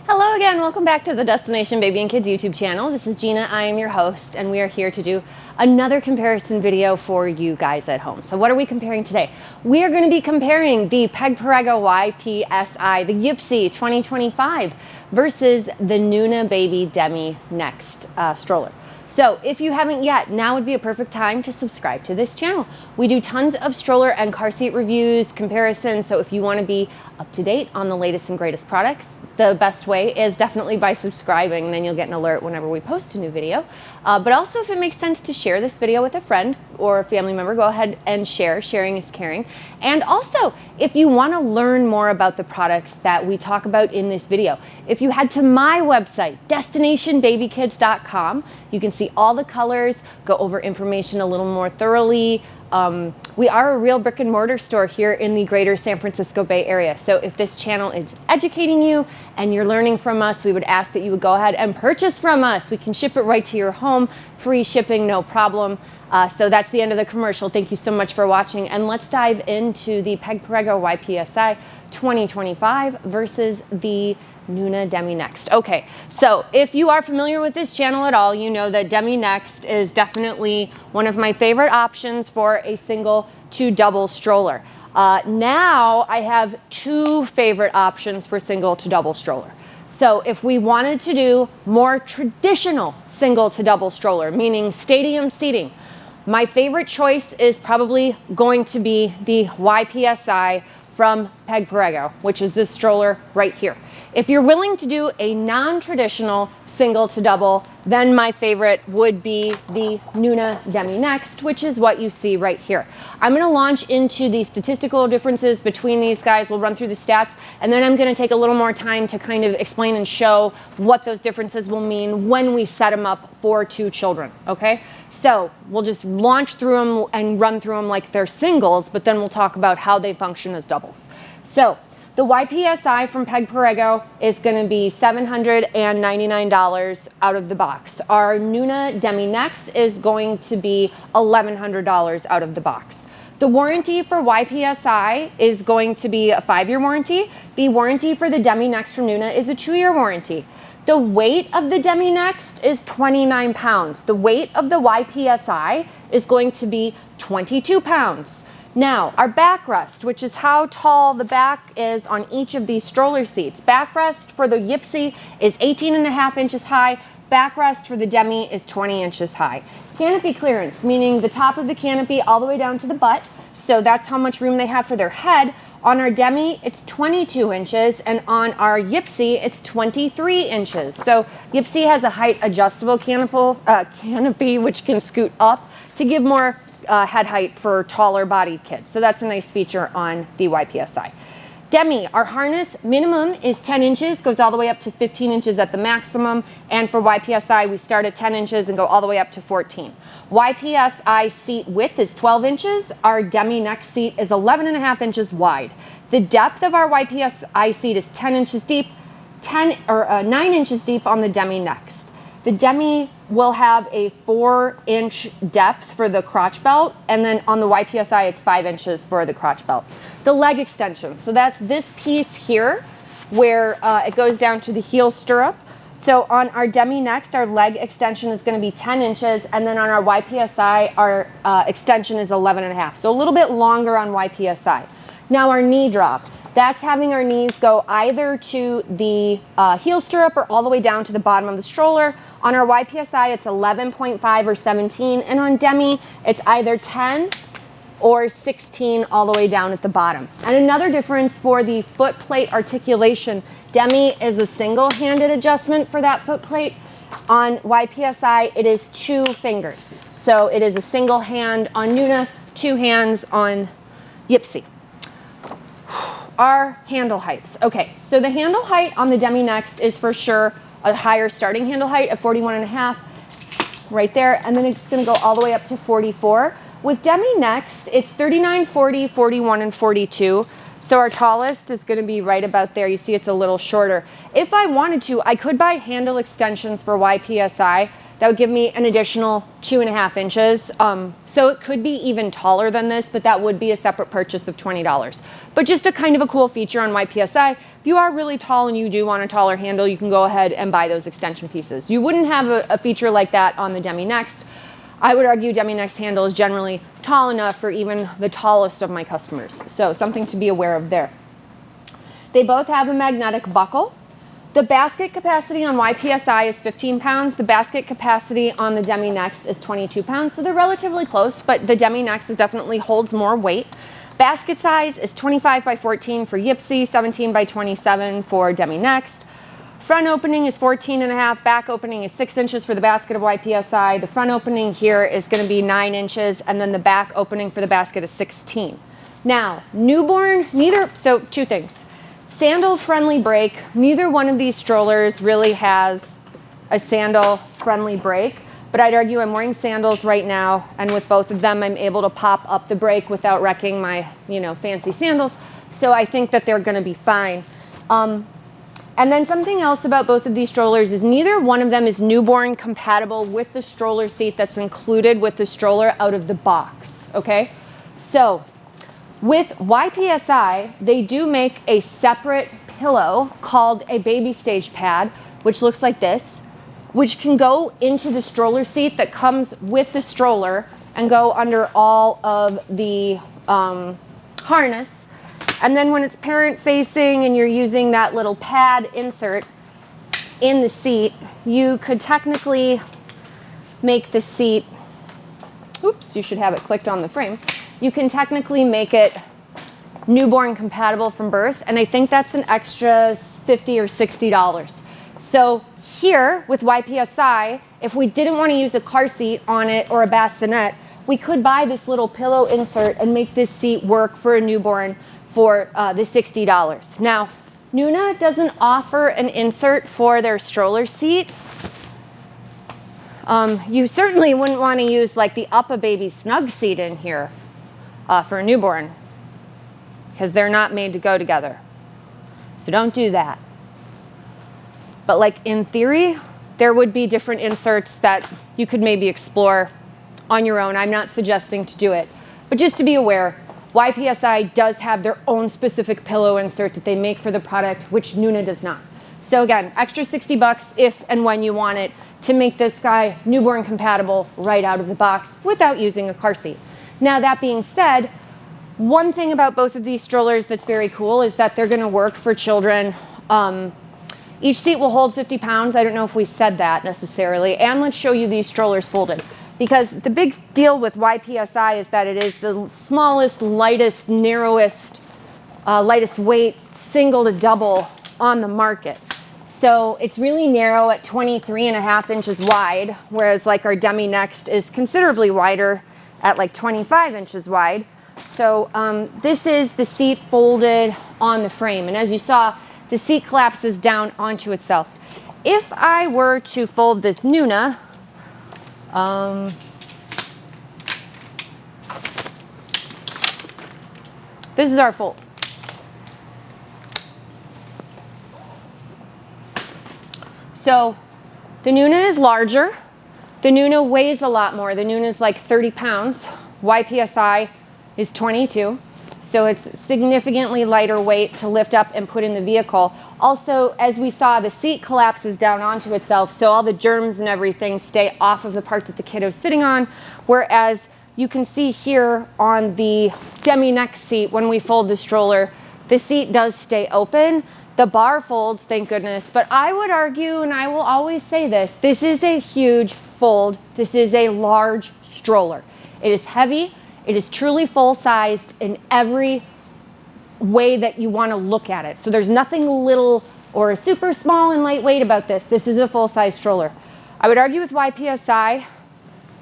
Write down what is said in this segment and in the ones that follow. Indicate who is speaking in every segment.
Speaker 1: Hello again, welcome back to the Destination Baby and Kids YouTube channel. This is Gina, I am your host, and we are here to do another comparison video for you guys at home. So what are we comparing today? We are going to be comparing the Peg Perego YPSI, the YPSI 2025 versus the NUNA Demi Next stroller. So if you haven't yet, now would be a perfect time to subscribe to this channel. We do tons of stroller and car seat reviews, comparisons, so if you want to be up to date on the latest and greatest products, the best way is definitely by subscribing, then you'll get an alert whenever we post a new video. But also if it makes sense to share this video with a friend or a family member, go ahead and share. Sharing is caring. And also, if you want to learn more about the products that we talk about in this video, if you head to my website, destinationbabykids.com, you can see all the colors, go over information a little more thoroughly. We are a real brick and mortar store here in the greater San Francisco Bay Area. So if this channel is educating you and you're learning from us, we would ask that you would go ahead and purchase from us. We can ship it right to your home, free shipping, no problem. So that's the end of the commercial. Thank you so much for watching, and let's dive into the Peg Perego YPSI 2025 versus the NUNA Demi Next. Okay, so if you are familiar with this channel at all, you know that Demi Next is definitely one of my favorite options for a single to double stroller. Now I have two favorite options for single to double stroller. So if we wanted to do more traditional single to double stroller, meaning stadium seating, my favorite choice is probably going to be the YPSI from Peg Perego, which is this stroller right here. If you're willing to do a non-traditional single to double, then my favorite would be the NUNA Demi Next, which is what you see right here. I'm going to launch into the statistical differences between these guys. We'll run through the stats, and then I'm going to take a little more time to kind of explain and show what those differences will mean when we set them up for two children, okay? So we'll just launch through them and run through them like they're singles, but then we'll talk about how they function as doubles. So the YPSI from Peg Perego is going to be $799 out of the box. Our NUNA Demi Next is going to be $1,100 out of the box. The warranty for YPSI is going to be a 5-year warranty. The warranty for the Demi Next from NUNA is a 2-year warranty. The weight of the Demi Next is 29 pounds. The weight of the YPSI is going to be 22 pounds. Now, our backrest, which is how tall the back is on each of these stroller seats. Backrest for the YPSI is 18.5 inches high. Backrest for the Demi is 20 inches high. Canopy clearance, meaning the top of the canopy all the way down to the butt. So that's how much room they have for their head. On our Demi, it's 22 inches, and on our YPSI, it's 23 inches. So YPSI has a height adjustable canopy, which can scoot up to give more head height for taller bodied kids. So that's a nice feature on the YPSI. Demi, our harness minimum is 10 inches, goes all the way up to 15 inches at the maximum. And for YPSI, we start at 10 inches and go all the way up to 14. YPSI seat width is 12 inches. Our Demi Next seat is 11.5 inches wide. The depth of our YPSI seat is 10 inches deep, 9 inches deep on the Demi Next. The Demi will have a 4-inch depth for the crotch belt, and then on the YPSI, it's 5 inches for the crotch belt. The leg extension, so that's this piece here where it goes down to the heel stirrup. So on our Demi Next, our leg extension is going to be 10 inches, and then on our YPSI, our extension is 11.5, so a little bit longer on YPSI. Now our knee drop. That's having our knees go either to the heel stirrup or all the way down to the bottom of the stroller. On our YPSI, it's 11.5 or 17, and on Demi, it's either 10 or 16 all the way down at the bottom. And another difference for the foot plate articulation, Demi is a single-handed adjustment for that foot plate. On YPSI, it is 2 fingers. So it is a single hand on NUNA, 2 hands on YPSI. Our handle heights. Okay, so the handle height on the Demi Next is for sure a higher starting handle height of 41.5 right there, and then it's going to go all the way up to 44. With Demi Next, it's 39, 40, 41, and 42. So our tallest is going to be right about there. You see it's a little shorter. If I wanted to, I could buy handle extensions for YPSI That would give me an additional 2.5 inches. So it could be even taller than this, but that would be a separate purchase of $20. But just a kind of a cool feature on YPSI. If you are really tall and you do want a taller handle, you can go ahead and buy those extension pieces. You wouldn't have a feature like that on the Demi Next. I would argue Demi Next handle is generally tall enough for even the tallest of my customers. So something to be aware of there. They both have a magnetic buckle. The basket capacity on YPSI is 15 pounds. The basket capacity on the Demi Next is 22 pounds. So they're relatively close, but the Demi Next definitely holds more weight. Basket size is 25 by 14 for YPSI, 17 by 27 for Demi Next. Front opening is 14.5, back opening is 6 inches for the basket of YPSI. The front opening here is going to be 9 inches, and then the back opening for the basket is 16. Now, newborn, so two things. Sandal-friendly brake. Neither one of these strollers really has a sandal-friendly brake, but I'd argue I'm wearing sandals right now, and with both of them, I'm able to pop up the brake without wrecking my, fancy sandals. So I think that they're going to be fine. And then something else about both of these strollers is neither one of them is newborn compatible with the stroller seat that's included with the stroller out of the box. Okay, so with YPSI, they do make a separate pillow called a baby stage pad, which looks like this, which can go into the stroller seat that comes with the stroller and go under all of the harness. And then when it's parent facing and you're using that little pad insert in the seat, you could technically make the seat, oops, you should have it clicked on the frame. You can technically make it newborn compatible from birth, and I think that's an extra $50 or $60. So here with YPSI, if we didn't want to use a car seat on it or a bassinet, we could buy this little pillow insert and make this seat work for a newborn for the $60. Now, NUNA doesn't offer an insert for their stroller seat. You certainly wouldn't want to use like the Up-A-Baby snug seat in here for a newborn, because they're not made to go together. So don't do that. But like in theory, there would be different inserts that you could maybe explore on your own. I'm not suggesting to do it, but just to be aware, YPSI does have their own specific pillow insert that they make for the product, which NUNA does not. So again, extra $60 if and when you want it to make this guy newborn compatible right out of the box without using a car seat. Now that being said, one thing about both of these strollers that's very cool is that they're gonna work for children. Each seat will hold 50 pounds. I don't know if we said that necessarily. And let's show you these strollers folded. Because the big deal with YPSI is that it is the smallest, lightest, narrowest, lightest weight single to double on the market. So it's really narrow at 23.5 inches wide, whereas like our Demi Next is considerably wider at like 25 inches wide. So this is the seat folded on the frame. And as you saw, the seat collapses down onto itself. If I were to fold this NUNA, this is our fold. So the NUNA is larger. The NUNA weighs a lot more. The NUNA is like 30 pounds. YPSI is 22. So it's significantly lighter weight to lift up and put in the vehicle. Also, as we saw, the seat collapses down onto itself, so all the germs and everything stay off of the part that the kiddo's sitting on, whereas you can see here on the Demi Next seat, when we fold the stroller, the seat does stay open. The bar folds, thank goodness, but I would argue, and I will always say this is a huge fold. This is a large stroller. It is heavy. It is truly full-sized in every way that you want to look at it. So there's nothing little or super small and lightweight about this. This is a full-size stroller. I would argue with YPSI,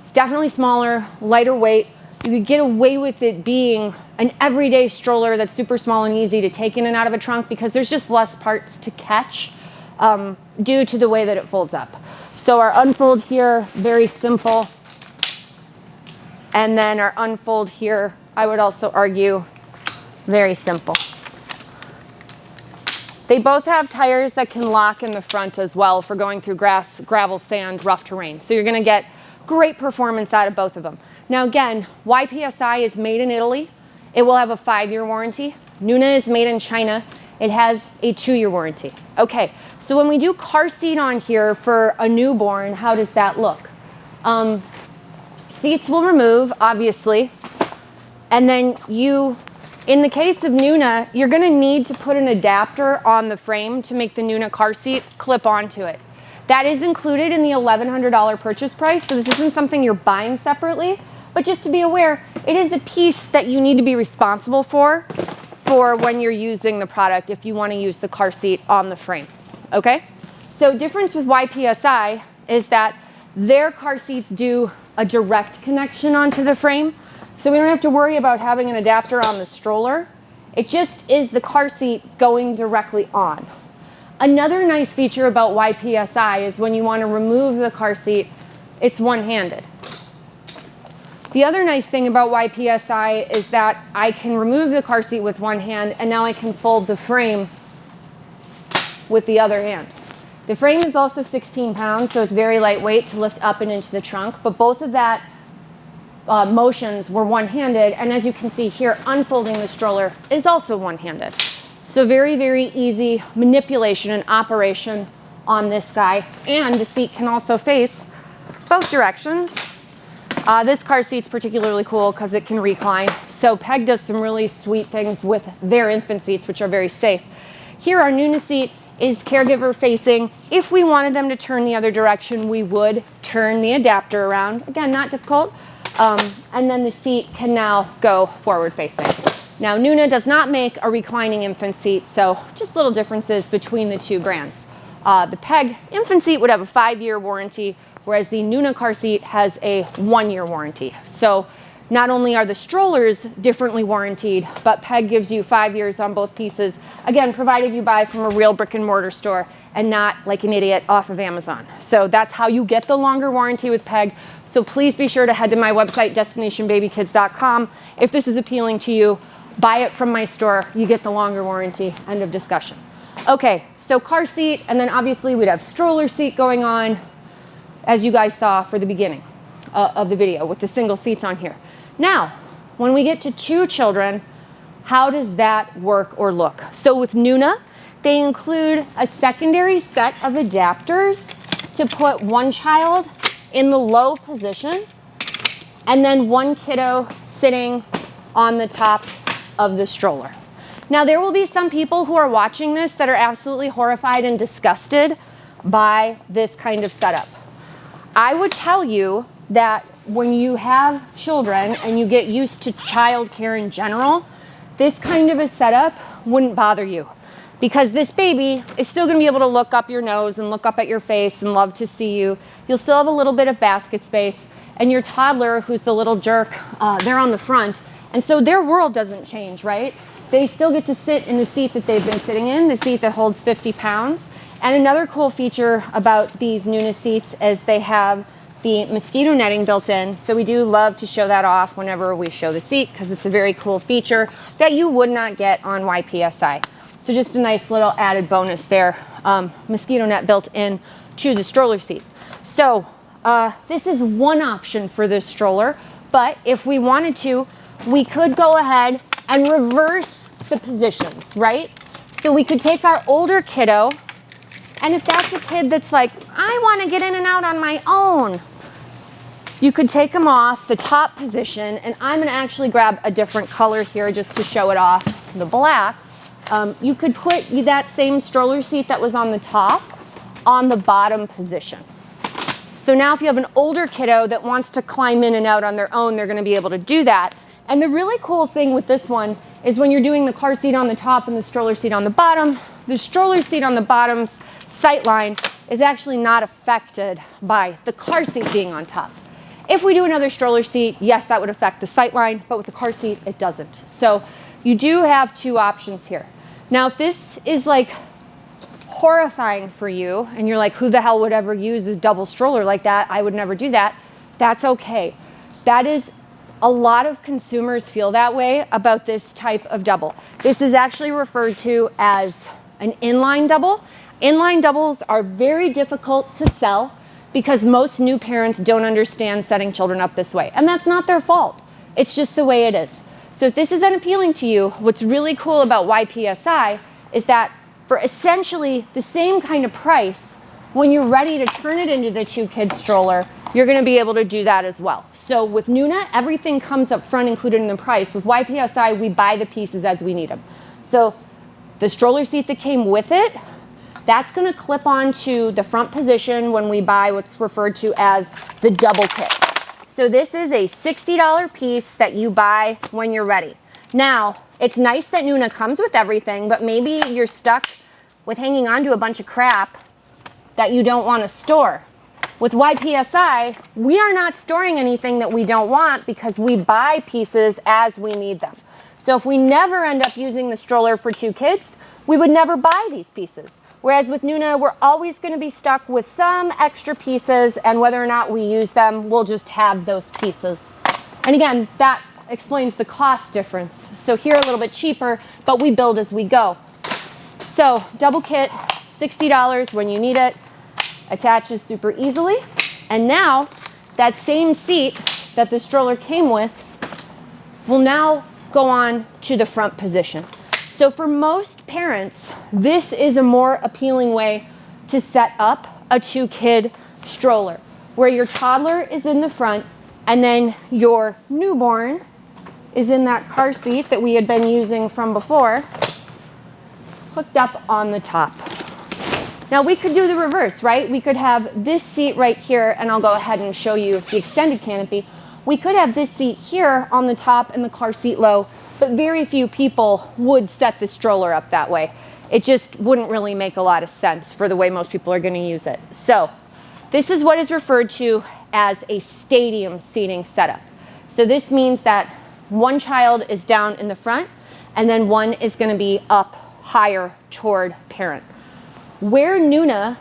Speaker 1: it's definitely smaller, lighter weight. You could get away with it being an everyday stroller that's super small and easy to take in and out of a trunk because there's just less parts to catch due to the way that it folds up. So our unfold here, very simple. And then our unfold here, I would also argue, very simple. They both have tires that can lock in the front as well for going through grass, gravel, sand, rough terrain. So you're gonna get great performance out of both of them. Now again, YPSI is made in Italy. It will have a 5-year warranty. NUNA is made in China. It has a 2-year warranty. Okay, so when we do car seat on here for a newborn, how does that look? Seats will remove, obviously. And then in the case of NUNA, you're gonna need to put an adapter on the frame to make the NUNA car seat clip onto it. That is included in the $1,100 purchase price, so this isn't something you're buying separately, but just to be aware, it is a piece that you need to be responsible for when you're using the product if you wanna use the car seat on the frame, okay? So difference with YPSI is that their car seats do a direct connection onto the frame, so we don't have to worry about having an adapter on the stroller. It just is the car seat going directly on. Another nice feature about YPSI is when you want to remove the car seat, it's one-handed. The other nice thing about YPSI is that I can remove the car seat with one hand, and now I can fold the frame with the other hand. The frame is also 16 pounds, so it's very lightweight to lift up and into the trunk, but both of that motions were one-handed, and as you can see here, unfolding the stroller is also one-handed. So very, very easy manipulation and operation on this guy, and the seat can also face both directions. This car seat's particularly cool because it can recline. So Peg does some really sweet things with their infant seats, which are very safe. Here, our NUNA seat is caregiver facing. If we wanted them to turn the other direction, we would turn the adapter around. Again, not difficult. And then the seat can now go forward facing. Now, NUNA does not make a reclining infant seat, so just little differences between the two brands. The Peg infant seat would have a 5-year warranty, whereas the NUNA car seat has a 1-year warranty. So not only are the strollers differently warranted, but Peg gives you 5 years on both pieces, again, provided you buy from a real brick and mortar store and not like an idiot off of Amazon. So that's how you get the longer warranty with Peg. So please be sure to head to my website, destinationbabykids.com. If this is appealing to you, buy it from my store. You get the longer warranty. End of discussion. Okay, so car seat, and then obviously we'd have stroller seat going on, as you guys saw for the beginning of the video with the single seats on here. Now, when we get to 2 children, how does that work or look? So with NUNA, they include a secondary set of adapters to put one child in the low position and then one kiddo sitting on the top of the stroller. Now, there will be some people who are watching this that are absolutely horrified and disgusted by this kind of setup. I would tell you that when you have children and you get used to childcare in general, this kind of a setup wouldn't bother you, because this baby is still going to be able to look up your nose and look up at your face and love to see you. You'll still have a little bit of basket space, and your toddler, who's the little jerk, they're on the front, and so their world doesn't change, right? They still get to sit in the seat that they've been sitting in, the seat that holds 50 pounds. And another cool feature about these NUNA seats is they have the mosquito netting built in. So we do love to show that off whenever we show the seat, because it's a very cool feature that you would not get on YPSI. So just a nice little added bonus there. Mosquito net built in to the stroller seat. So this is one option for this stroller, but if we wanted to, we could go ahead and reverse the positions, right? So we could take our older kiddo, and if that's a kid that's like, I want to get in and out on my own, you could take them off the top position, and I'm going to actually grab a different color here just to show it off, the black. You could put that same stroller seat that was on the top on the bottom position. So now if you have an older kiddo that wants to climb in and out on their own, they're going to be able to do that. And the really cool thing with this one is when you're doing the car seat on the top and the stroller seat on the bottom, the stroller seat on the bottom's sight line is actually not affected by the car seat being on top. If we do another stroller seat, yes, that would affect the sight line, but with the car seat, it doesn't. So you do have 2 options here. Now, if this is like horrifying for you, and you're like, who the hell would ever use a double stroller like that? I would never do that. That's okay. That is, a lot of consumers feel that way about this type of double. This is actually referred to as an inline double. Inline doubles are very difficult to sell because most new parents don't understand setting children up this way. And that's not their fault. It's just the way it is. So if this is unappealing to you, what's really cool about YPSI is that for essentially the same kind of price, when you're ready to turn it into the 2-kid stroller, you're gonna be able to do that as well. So with NUNA, everything comes up front included in the price. With YPSI, we buy the pieces as we need them. So the stroller seat that came with it, that's gonna clip onto the front position when we buy what's referred to as the double kit. So this is a $60 piece that you buy when you're ready. Now, it's nice that NUNA comes with everything, but maybe you're stuck with hanging on to a bunch of crap that you don't wanna store. With YPSI, we are not storing anything that we don't want because we buy pieces as we need them. So if we never end up using the stroller for 2 kids, we would never buy these pieces. Whereas with NUNA, we're always gonna be stuck with some extra pieces, and whether or not we use them, we'll just have those pieces. And again, that explains the cost difference. So here a little bit cheaper, but we build as we go. So double kit, $60 when you need it, attaches super easily. And now that same seat that the stroller came with will now go on to the front position. So for most parents, this is a more appealing way to set up a 2-kid stroller, where your toddler is in the front and then your newborn is in that car seat that we had been using from before, hooked up on the top. Now we could do the reverse, right? We could have this seat right here, and I'll go ahead and show you the extended canopy. We could have this seat here on the top and the car seat low, but very few people would set the stroller up that way. It just wouldn't really make a lot of sense for the way most people are going to use it. So this is what is referred to as a stadium seating setup. So this means that one child is down in the front and then one is going to be up higher toward parent. Where NUNA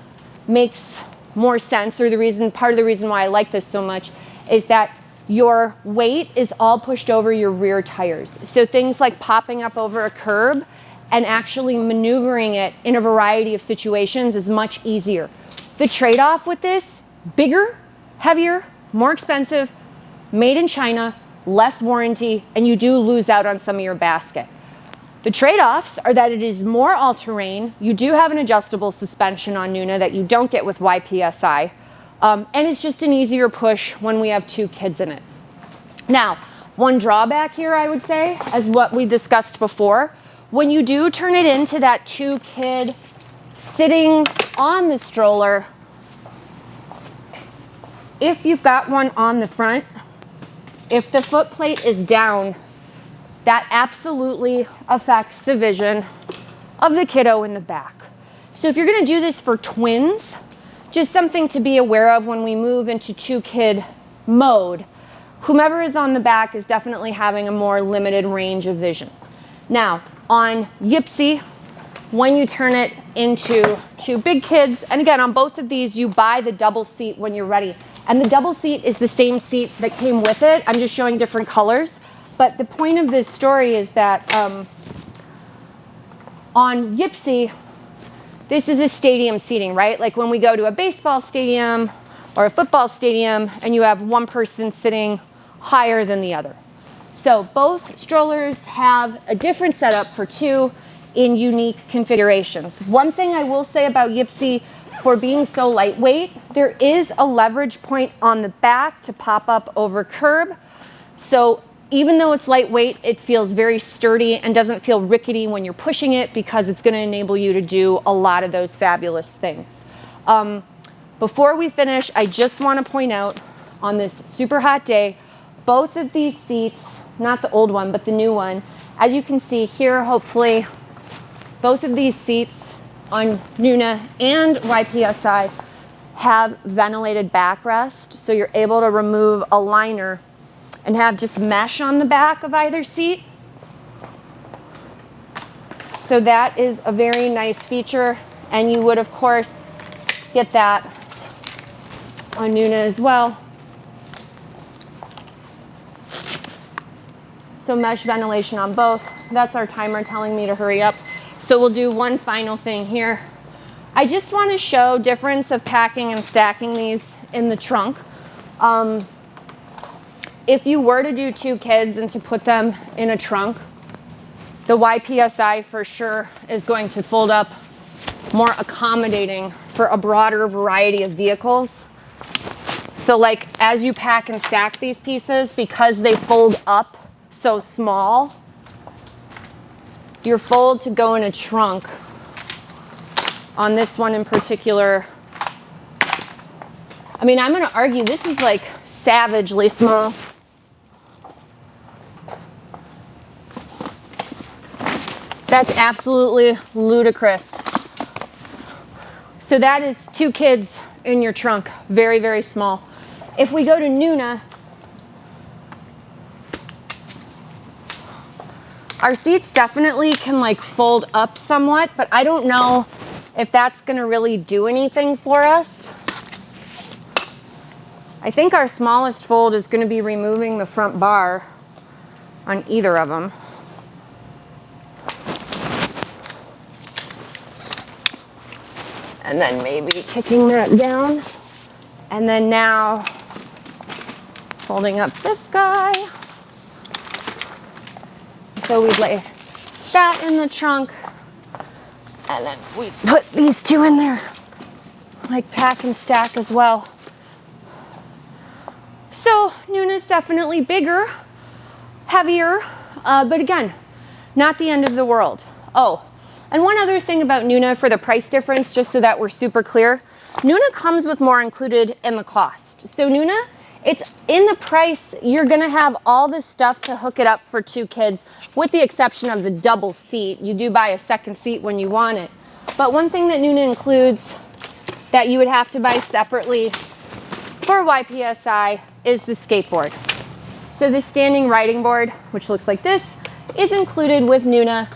Speaker 1: makes more sense, or part of the reason why I like this so much, is that your weight is all pushed over your rear tires. So things like popping up over a curb and actually maneuvering it in a variety of situations is much easier. The trade-off with this, bigger, heavier, more expensive, made in China, less warranty, and you do lose out on some of your basket. The trade-offs are that it is more all-terrain. You do have an adjustable suspension on NUNA that you don't get with YPSI. And it's just an easier push when we have 2 kids in it. Now, one drawback here, I would say, as what we discussed before, when you do turn it into that 2-kid sitting on the stroller, if you've got one on the front, if the foot plate is down, that absolutely affects the vision of the kiddo in the back. So if you're gonna do this for twins, just something to be aware of when we move into 2-kid mode, whomever is on the back is definitely having a more limited range of vision. Now, on YPSI, when you turn it into 2 big kids, and again, on both of these, you buy the double seat when you're ready. And the double seat is the same seat that came with it. I'm just showing different colors. But the point of this story is that on YPSI, this is a stadium seating, right? Like when we go to a baseball stadium or a football stadium and you have one person sitting higher than the other. So both strollers have a different setup for 2 in unique configurations. One thing I will say about YPSI, for being so lightweight, there is a leverage point on the back to pop up over curb. So even though it's lightweight, it feels very sturdy and doesn't feel rickety when you're pushing it because it's going to enable you to do a lot of those fabulous things. Before we finish, I just want to point out on this super hot day, both of these seats, not the old one, but the new one, as you can see here, hopefully, both of these seats on NUNA and YPSI have ventilated backrest, so you're able to remove a liner and have just mesh on the back of either seat. So that is a very nice feature, and you would of course get that on NUNA as well. So mesh ventilation on both. That's our timer telling me to hurry up. So we'll do one final thing here. I just want to show difference of packing and stacking these in the trunk. If you were to do 2 kids and to put them in a trunk, the YPSI for sure is going to fold up more accommodating for a broader variety of vehicles. So like as you pack and stack these pieces, because they fold up so small, your fold to go in a trunk on this one in particular, I mean, I'm going to argue this is like savagely small. That's absolutely ludicrous. So that is 2 kids in your trunk, very, very small. If we go to NUNA, our seats definitely can like fold up somewhat, but I don't know if that's gonna really do anything for us. I think our smallest fold is gonna be removing the front bar on either of them. And then maybe kicking that down. And then now folding up this guy. So we lay that in the trunk. And then we put these 2 in there, like pack and stack as well. So NUNA's definitely bigger, heavier, but again, not the end of the world. Oh, and one other thing about NUNA for the price difference, just so that we're super clear, NUNA comes with more included in the cost. So NUNA, it's in the price, you're gonna have all this stuff to hook it up for 2 kids, with the exception of the double seat. You do buy a second seat when you want it. But one thing that NUNA includes that you would have to buy separately for YPSI is the skateboard. So the standing riding board, which looks like this, is included with NUNA.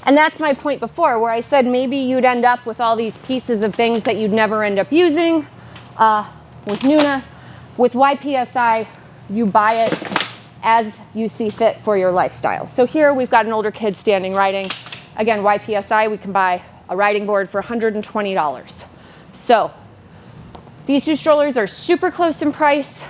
Speaker 1: And that's my point before, where I said maybe you'd end up with all these pieces of things that you'd never end up using with NUNA. With YPSI, you buy it as you see fit for your lifestyle. So here we've got an older kid standing riding. Again, YPSI, we can buy a riding board for $120. So these 2 strollers are super close in price,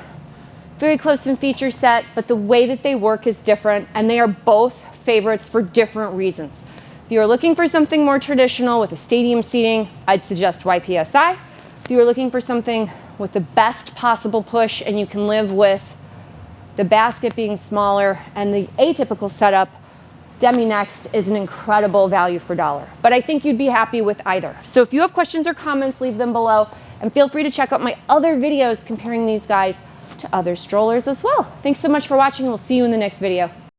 Speaker 1: very close in feature set, but the way that they work is different, and they are both favorites for different reasons. If you're looking for something more traditional with a stadium seating, I'd suggest YPSI. If you're looking for something with the best possible push and you can live with the basket being smaller and the atypical setup, Demi Next is an incredible value for dollar. But I think you'd be happy with either. So if you have questions or comments, leave them below, and feel free to check out my other videos comparing these guys to other strollers as well. Thanks so much for watching. We'll see you in the next video.